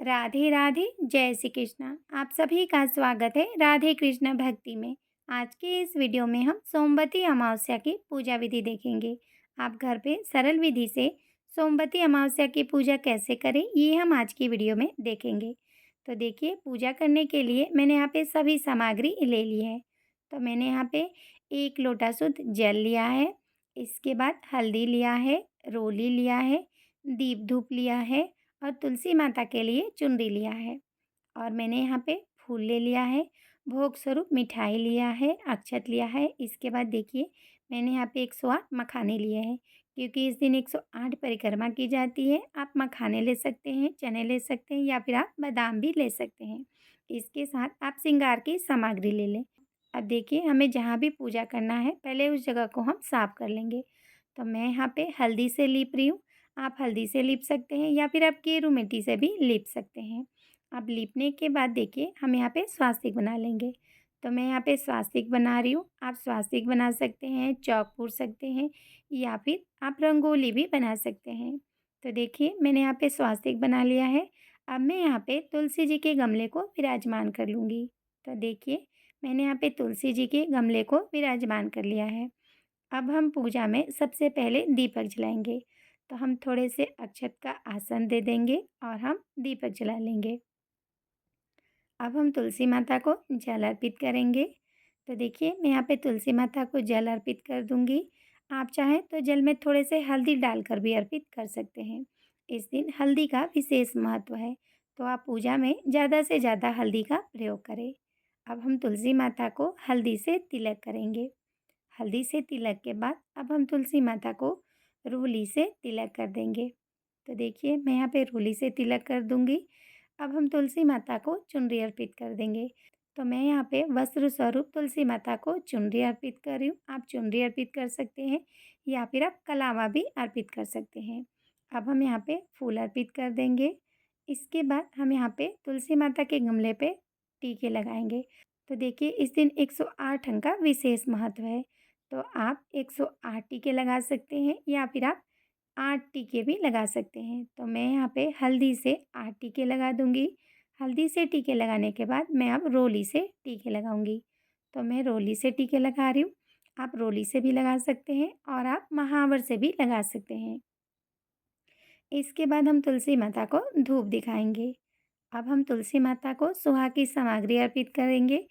राधे राधे, जय श्री कृष्णा। आप सभी का स्वागत है राधे कृष्ण भक्ति में। आज के इस वीडियो में हम सोमवती अमावस्या की पूजा विधि देखेंगे। आप घर पे सरल विधि से सोमवती अमावस्या की पूजा कैसे करें, ये हम आज की वीडियो में देखेंगे। तो देखिए, पूजा करने के लिए मैंने यहाँ पे सभी सामग्री ले ली है। तो मैंने यहाँ पे 1 लोटा शुद्ध जल लिया है। इसके बाद हल्दी लिया है, रोली लिया है, दीप धूप लिया है और तुलसी माता के लिए चुनरी लिया है। और मैंने यहाँ पे फूल ले लिया है, भोग स्वरूप मिठाई लिया है, अक्षत लिया है। इसके बाद देखिए, मैंने यहाँ पे 108 मखाने लिए हैं, क्योंकि इस दिन 108 परिक्रमा की जाती है। आप मखाने ले सकते हैं, चने ले सकते हैं या फिर आप बादाम भी ले सकते हैं। इसके साथ आप श्रृंगार की सामग्री ले लें। अब देखिए, हमें जहाँ भी पूजा करना है पहले उस जगह को हम साफ कर लेंगे। तो मैं यहाँ पे हल्दी से लीप रही हूँ। आप हल्दी से लीप सकते हैं या फिर आप गेरू मिट्टी से भी लीप सकते हैं। अब लीपने के बाद देखिए, हम यहाँ पे स्वास्तिक बना लेंगे। तो मैं यहाँ पे स्वास्तिक बना रही हूँ। आप स्वास्तिक बना सकते हैं, चौक पूर सकते हैं या फिर आप रंगोली भी बना सकते हैं। तो देखिए, मैंने यहाँ पे स्वास्तिक बना लिया है। अब मैं यहाँ पे तुलसी जी के गमले को विराजमान कर लूँगी। तो देखिए, मैंने यहाँ पे तुलसी जी के गमले को विराजमान कर लिया है। अब हम पूजा में सबसे पहले दीपक जलाएंगे। तो हम थोड़े से अक्षत का आसन दे देंगे और हम दीपक जला लेंगे। अब हम तुलसी माता को जल अर्पित करेंगे। तो देखिए, मैं यहाँ पे तुलसी माता को जल अर्पित कर दूंगी। आप चाहें तो जल में थोड़े से हल्दी डालकर भी अर्पित कर सकते हैं। इस दिन हल्दी का विशेष महत्व है, तो आप पूजा में ज़्यादा से ज़्यादा हल्दी का प्रयोग करें। अब हम तुलसी माता को हल्दी से तिलक करेंगे। हल्दी से तिलक के बाद अब हम तुलसी माता को रोली से तिलक कर देंगे। तो देखिए, मैं यहाँ पे रोली से तिलक कर दूंगी। अब हम तुलसी माता को चुनरी अर्पित कर देंगे। तो मैं यहाँ पे वस्त्र स्वरूप तुलसी माता को चुनरी अर्पित कर रही हूँ। आप चुनरी अर्पित कर सकते हैं या फिर आप कलावा भी अर्पित कर सकते हैं। अब हम यहाँ पे फूल अर्पित कर देंगे। इसके बाद हम यहाँ पे तुलसी माता के गमले पे टीके लगाएंगे। तो देखिए, इस दिन 108 अंक का विशेष महत्व है। तो आप 108 टीके लगा सकते हैं या फिर आप 8 टीके भी लगा सकते हैं। तो मैं यहाँ पे हल्दी से 8 टीके लगा दूँगी। हल्दी से टीके लगाने के बाद मैं अब रोली से टीके लगाऊँगी। तो मैं रोली से टीके लगा रही हूँ। आप रोली से भी लगा सकते हैं और आप महावर से भी लगा सकते हैं। इसके बाद हम तुलसी माता को धूप दिखाएंगे। अब हम तुलसी माता को सुहा की सामग्री अर्पित करेंगे।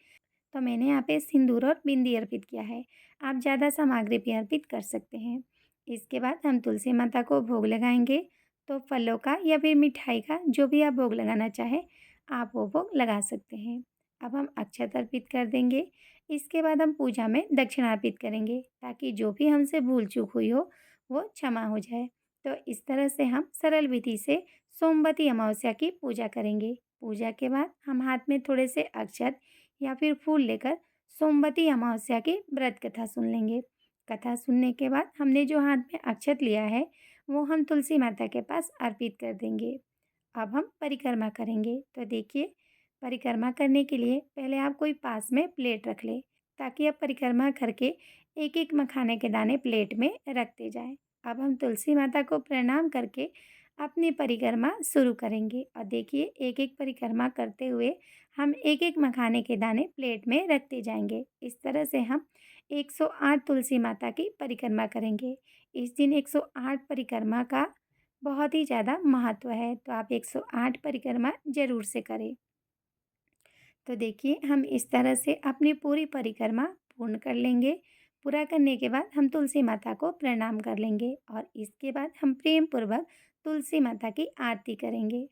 तो मैंने यहाँ पे सिंदूर और बिंदी अर्पित किया है। आप ज़्यादा सामग्री भी अर्पित कर सकते हैं। इसके बाद हम तुलसी माता को भोग लगाएंगे। तो फलों का या फिर मिठाई का जो भी आप भोग लगाना चाहें, आप वो भोग लगा सकते हैं। अब हम अक्षत अर्पित कर देंगे। इसके बाद हम पूजा में दक्षिणा अर्पित करेंगे, ताकि जो भी हमसे भूल चूक हुई हो वो क्षमा हो जाए। तो इस तरह से हम सरल विधि से सोमवती अमावस्या की पूजा करेंगे। पूजा के बाद हम हाथ में थोड़े से अक्षत या फिर फूल लेकर सोमवती अमावस्या की व्रत कथा सुन लेंगे। कथा सुनने के बाद हमने जो हाथ में अक्षत लिया है वो हम तुलसी माता के पास अर्पित कर देंगे। अब हम परिक्रमा करेंगे। तो देखिए, परिक्रमा करने के लिए पहले आप कोई पास में प्लेट रख लें, ताकि आप परिक्रमा करके एक एक मखाने के दाने प्लेट में रखते जाएं। अब हम तुलसी माता को प्रणाम करके अपनी परिक्रमा शुरू करेंगे। और देखिए, एक एक परिक्रमा करते हुए हम एक एक मखाने के दाने प्लेट में रखते जाएंगे। इस तरह से हम 108 तुलसी माता की परिक्रमा करेंगे। इस दिन 108 परिक्रमा का बहुत ही ज़्यादा महत्व है, तो आप 108 परिक्रमा ज़रूर से करें। तो देखिए, हम इस तरह से अपनी पूरी परिक्रमा पूर्ण कर लेंगे। पूरा करने के बाद हम तुलसी माता को प्रणाम कर लेंगे और इसके बाद हम प्रेम पूर्वक तुलसी माता की आरती करेंगे।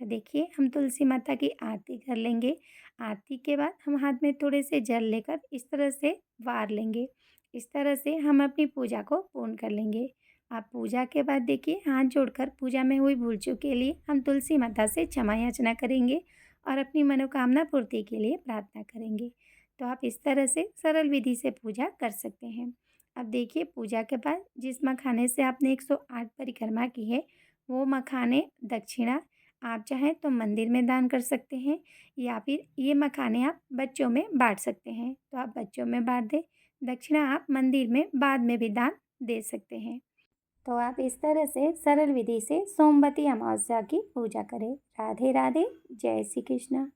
तो देखिए, हम तुलसी माता की आरती कर लेंगे। आरती के बाद हम हाथ में थोड़े से जल लेकर इस तरह से वार लेंगे। इस तरह से हम अपनी पूजा को पूर्ण कर लेंगे। आप पूजा के बाद देखिए, हाथ जोड़कर पूजा में हुई भूल चूक के लिए हम तुलसी माता से क्षमा याचना करेंगे और अपनी मनोकामना पूर्ति के लिए प्रार्थना करेंगे। तो आप इस तरह से सरल विधि से पूजा कर सकते हैं। अब देखिए, पूजा के बाद जिस मखाने से आपने 108 परिक्रमा की है, वो मखाने दक्षिणा आप चाहें तो मंदिर में दान कर सकते हैं या फिर ये मखाने आप बच्चों में बाँट सकते हैं। तो आप बच्चों में बाँट दें। दक्षिणा आप मंदिर में बाद में भी दान दे सकते हैं। तो आप इस तरह से सरल विधि से सोमवती अमावस्या की पूजा करें। राधे राधे, जय श्री कृष्ण।